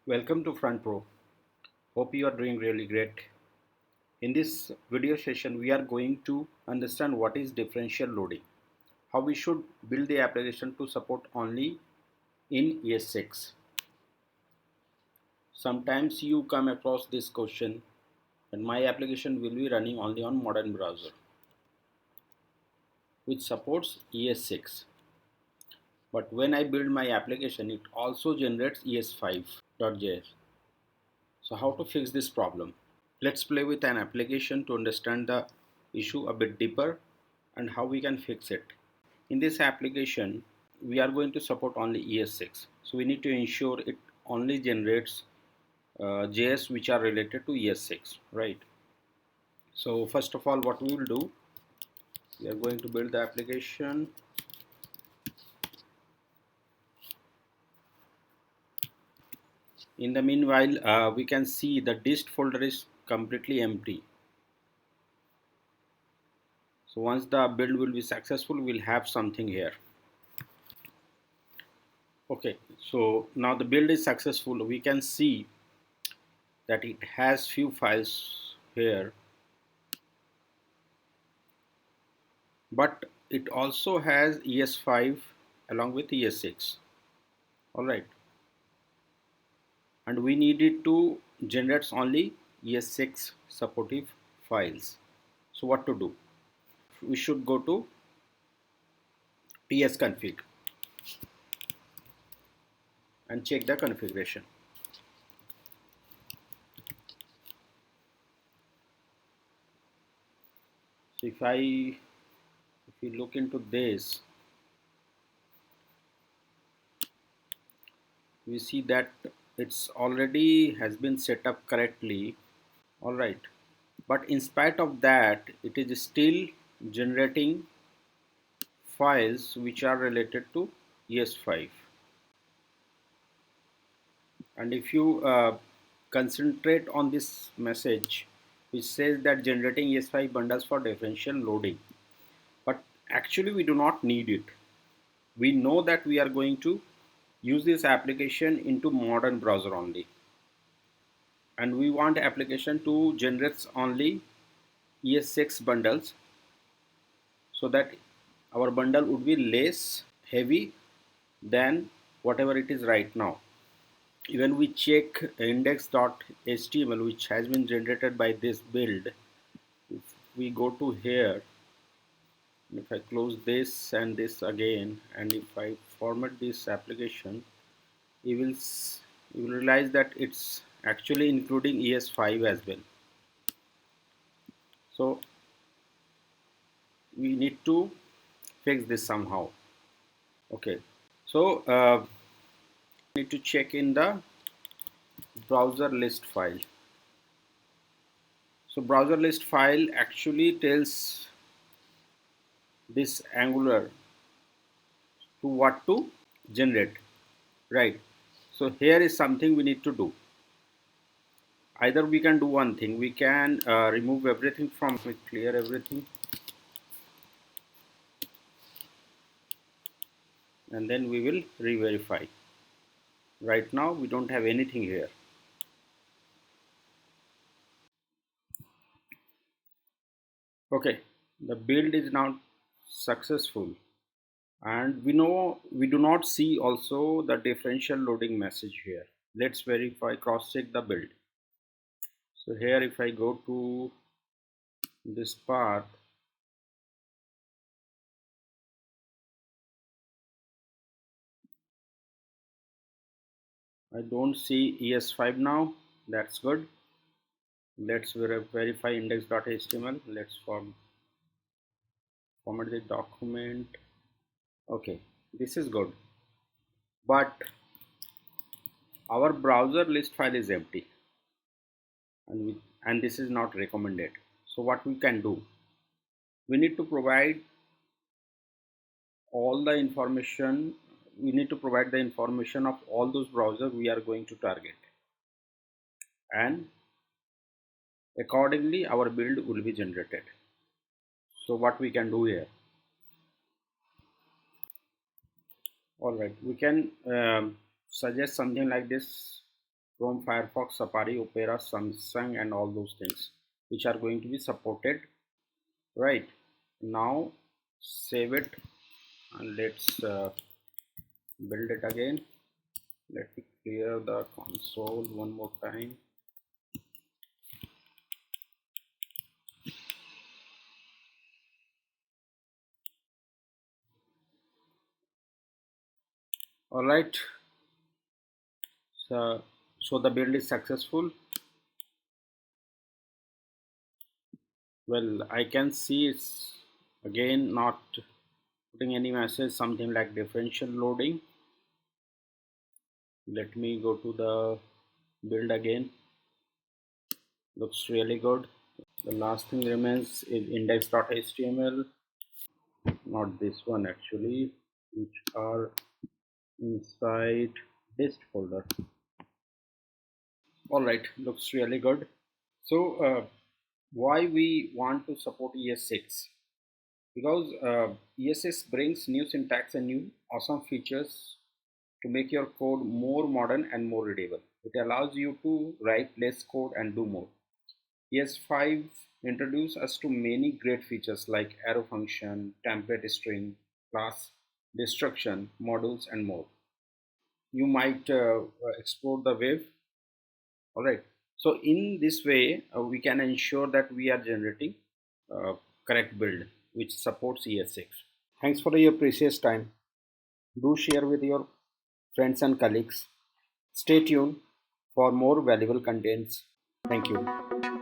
Welcome to FrontPro. Hope you are doing really great. In this video session, we are going to understand what is differential loading, how we should build the application to support only in ES6. Sometimes you come across this question and my application will be running only on modern browser which supports ES6. But when I build my application, it also generates ES5.js. So how to fix this problem? Let's play with an application to understand the issue a bit deeper and how we can fix it. In this application, we are going to support only ES6. So we need to ensure it only generates JS which are related to ES6, right? So first of all, what we will do, we are going to build the application. In the meanwhile, we can see the dist folder is completely empty. So once the build will be successful, we'll have something here. Okay, so now the build is successful. We can see that it has few files here, but it also has ES5 along with ES6. All right, and we needed to generate only ES6 supportive files. So what to do? We should go to tsconfig and check the configuration. So if you look into this, we see that it's already has been set up correctly. All right, but in spite of that, it is still generating files which are related to ES5. And if you concentrate on this message which says that generating ES5 bundles for differential loading, but actually we do not need it. We know that we are going to use this application into modern browser only, and we want application to generate only ES6 bundles so that our bundle would be less heavy than whatever it is right now. Even we check index.html which has been generated by this build. If we go to here, if I close this and this again, and if I format this application, you will realize that it's actually including ES5 as well. So we need to fix this somehow. Okay, so need to check in the browser list file. So browser list file actually tells this Angular to what to generate, right? So here is something we need to do. Either we can do one thing, we can remove everything from it, clear everything, and then we will re-verify. Right now we don't have anything here. Okay, the build is now successful, and we know we do not see also the differential loading message here. Let's verify, cross check the build. So here if I go to this path, I don't see ES5 now. That's good. Let's verify index.html. Let's format the document. Okay, this is good, but our browser list file is empty, and this is not recommended. So what we can do, we need to provide all the information. We need to provide the information of all those browsers we are going to target, and accordingly our build will be generated. So what we can do here, all right, we can suggest something like this. Chrome, Firefox, Safari, Opera, Samsung, and all those things which are going to be supported. Right now, save it and let's build it again. Let me clear the console one more time. All right, so the build is successful. Well, I can see it's again not putting any message, something like differential loading. Let me go to the build again. Looks really good. The last thing remains is index.html, not this one actually, which are inside dist folder. All right, looks really good. So why we want to support ES6? Because ES6 brings new syntax and new awesome features to make your code more modern and more readable. It allows you to write less code and do more. ES5 introduced us to many great features like arrow function, template string, class destruction, modules, and more. You might explore the web. All right. So in this way, we can ensure that we are generating uh, correct build which supports ES6. Thanks for your precious time. Do share with your friends and colleagues. Stay tuned for more valuable contents. Thank you.